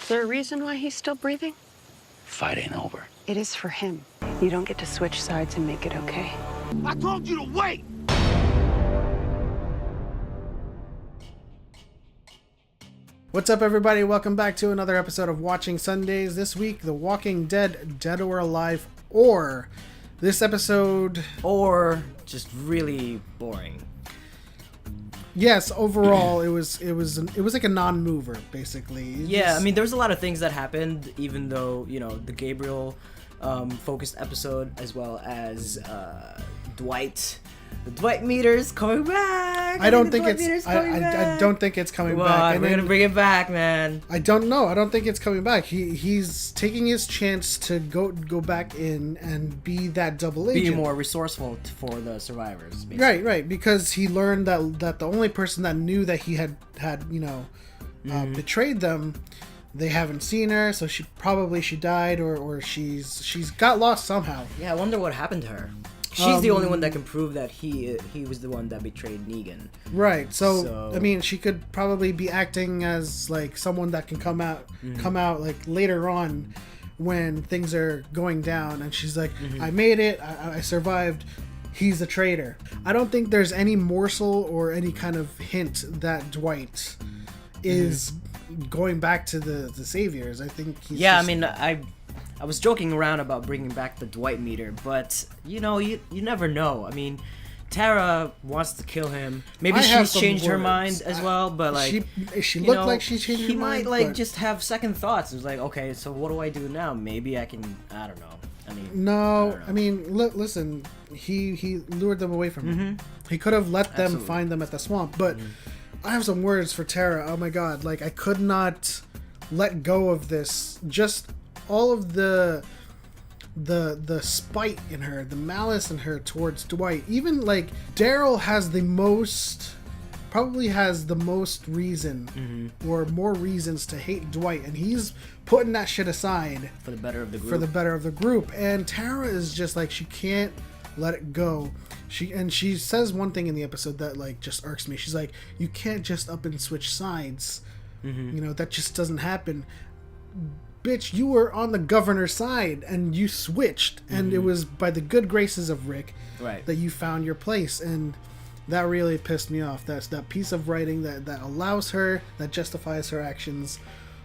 Is there a reason why he's still breathing? Fight ain't over. It is for him. You don't get to switch sides and make it okay. I told you to wait! What's up, everybody? Welcome back to another episode of Watching Sundays. This week, The Walking Dead, Dead or Alive, or this episode... Or just really boring. Yes, overall, it was like a non-mover, basically. Yeah, I mean, there was a lot of things that happened, even though, you know, the Gabriel focused episode, as well as Dwight. The Dwight meter's coming back. I don't think it's coming back. We're gonna bring it back, man. I don't know. I don't think it's coming back. He's taking his chance to go back in and be that double agent. Be more resourceful for the survivors. Basically. Right. Because he learned that the only person that knew that he had betrayed them, they haven't seen her, so she died or she's got lost somehow. Yeah, I wonder what happened to her. She's the only one that can prove that he was the one that betrayed Negan. Right. So I mean, she could probably be acting as like someone that can come out like later on when things are going down, and she's like, I made it, I survived. He's a traitor. I don't think there's any morsel or any kind of hint that Dwight is going back to the Saviors. I think he's I was joking around about bringing back the Dwight meter, but you know, you never know. I mean, Tara wants to kill him. Maybe she's changed her mind as well, but like she looked like she changed her mind. He might just have second thoughts. It's like, okay, so what do I do now? Maybe I can. I don't know. I mean, listen. He lured them away from him. He could have let them find them at the swamp, but I have some words for Tara. Oh my god, like I could not let go of this. Just all of the spite in her, the malice in her towards Dwight. Even like Daryl probably has the most reason or more reasons to hate Dwight, and he's putting that shit aside for the better of the group. And Tara is just like, she can't let it go. She says one thing in the episode that like just irks me. She's like, you can't just up and switch sides. You know, that just doesn't happen. Bitch, you were on the governor's side and you switched, and it was by the good graces of Rick that you found your place, and that really pissed me off. That's that piece of writing that allows her, that justifies her actions,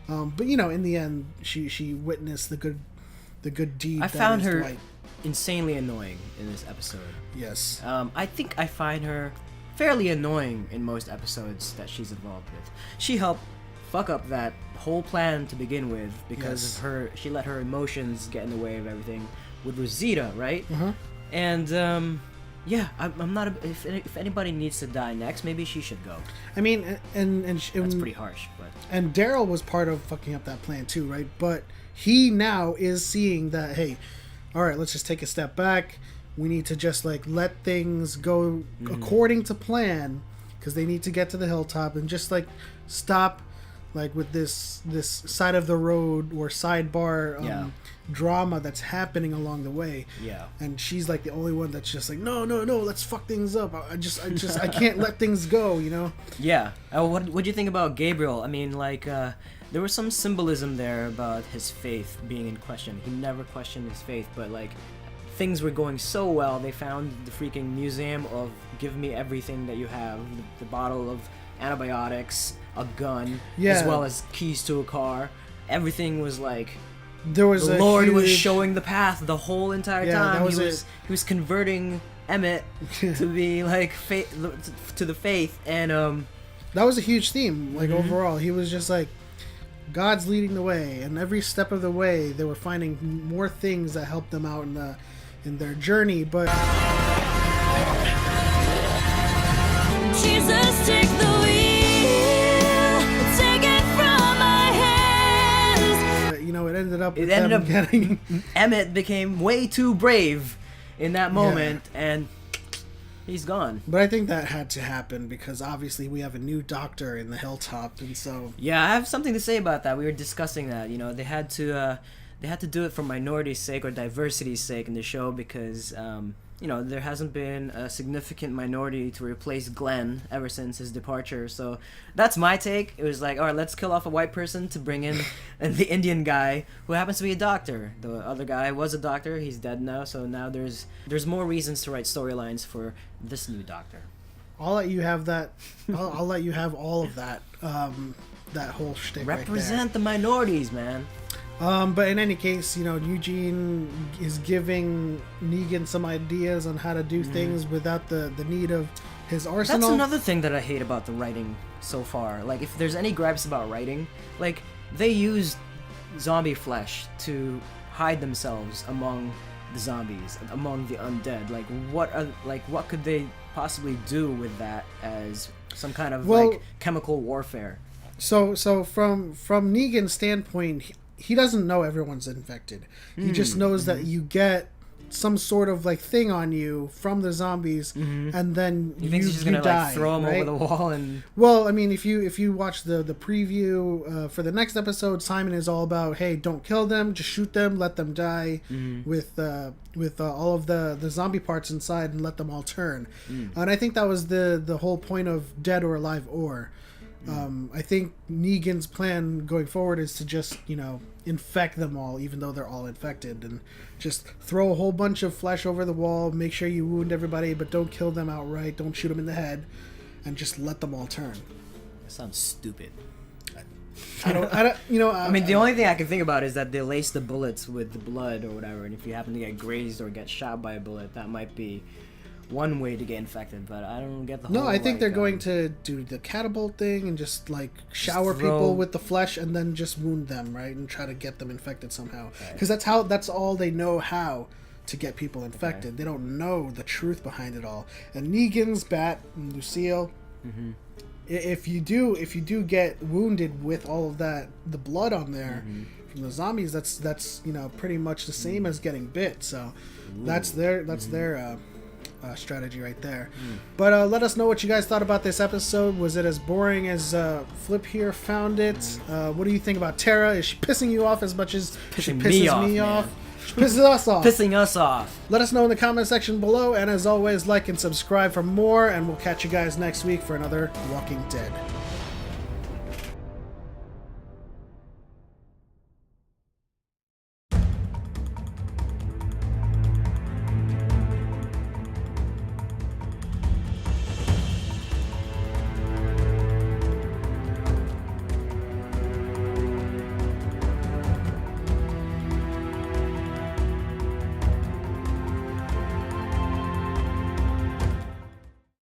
but you know, in the end, she witnessed the good deed. I found her Dwight. Insanely annoying in this episode. Yes. I think I find her fairly annoying in most episodes that she's involved with. She helped fuck up that whole plan to begin with because of her. She let her emotions get in the way of everything with Rosita, right? And I'm not. If anybody needs to die next, maybe she should go. I mean, and that's pretty harsh, but. And Daryl was part of fucking up that plan too, right? But he now is seeing that, hey, all right, let's just take a step back. We need to just like let things go according to plan, because they need to get to the hilltop, and just like stop like with this side of the road or sidebar drama that's happening along the way. Yeah. And she's like the only one that's just like, no, let's fuck things up. I can't let things go, you know? Yeah. What do you think about Gabriel? I mean, like, there was some symbolism there about his faith being in question. He never questioned his faith, but like, things were going so well. They found the freaking museum of give me everything that you have, the bottle of antibiotics, a gun, as well as keys to a car. Everything was like, there was the Lord was showing the path the whole entire time. He was converting Emmett to be like to the faith, and that was a huge theme. Like overall, he was just like, God's leading the way, and every step of the way, they were finding more things that helped them out in their journey. But Jesus, take the wheel, take it from my hands. You know, it ended up getting Emmett became way too brave in that moment, and he's gone. But I think that had to happen because obviously we have a new doctor in the hilltop, and so I have something to say about that. We were discussing that. You know, they had to do it for minority's sake or diversity's sake in the show because there hasn't been a significant minority to replace Glenn ever since his departure. So that's my take. It was like, all right, let's kill off a white person to bring in the Indian guy who happens to be a doctor. The other guy was a doctor. He's dead now. So now there's more reasons to write storylines for this new doctor. I'll let you have that. I'll let you have all of that. That whole shtick Represent the minorities, man. But in any case, Eugene is giving Negan some ideas on how to do things without the need of his arsenal. That's another thing that I hate about the writing so far. Like, if there's any gripes about writing, like, they used zombie flesh to hide themselves among the zombies, among the undead. Like, what could they possibly do with that as some kind of chemical warfare? So from Negan's standpoint, he doesn't know everyone's infected. He just knows that you get some sort of thing on you from the zombies, and then he thinks he's just gonna die, throw him right? over the wall. And well, I mean, if you watch the preview for the next episode, Simon is all about, hey, don't kill them, just shoot them, let them die with all of the zombie parts inside, and let them all turn. And I think that was the whole point of Dead or Alive or. I think Negan's plan going forward is to just, infect them all, even though they're all infected, and just throw a whole bunch of flesh over the wall, make sure you wound everybody, but don't kill them outright, don't shoot them in the head, and just let them all turn. that sounds stupid. I mean, the only thing I can think about is that they lace the bullets with the blood or whatever, and if you happen to get grazed or get shot by a bullet, that might be one way to get infected, but I don't get the whole... No, I think they're going to do the catapult thing and just shower people with the flesh and then just wound them, right, and try to get them infected somehow. Because that's all they know how to get people infected. They don't know the truth behind it all. And Negan's, Bat, and Lucille, if you do get wounded with all of that, the blood on there from the zombies, that's pretty much the same as getting bit. So that's their strategy right there. But let us know what you guys thought about this episode. Was it as boring as Flip here found it? What do you think about Tara? Is she pissing you off as much as she pisses me off? She pisses us off. Pissing us off. Let us know in the comment section below, and as always, like and subscribe for more, and we'll catch you guys next week for another Walking Dead.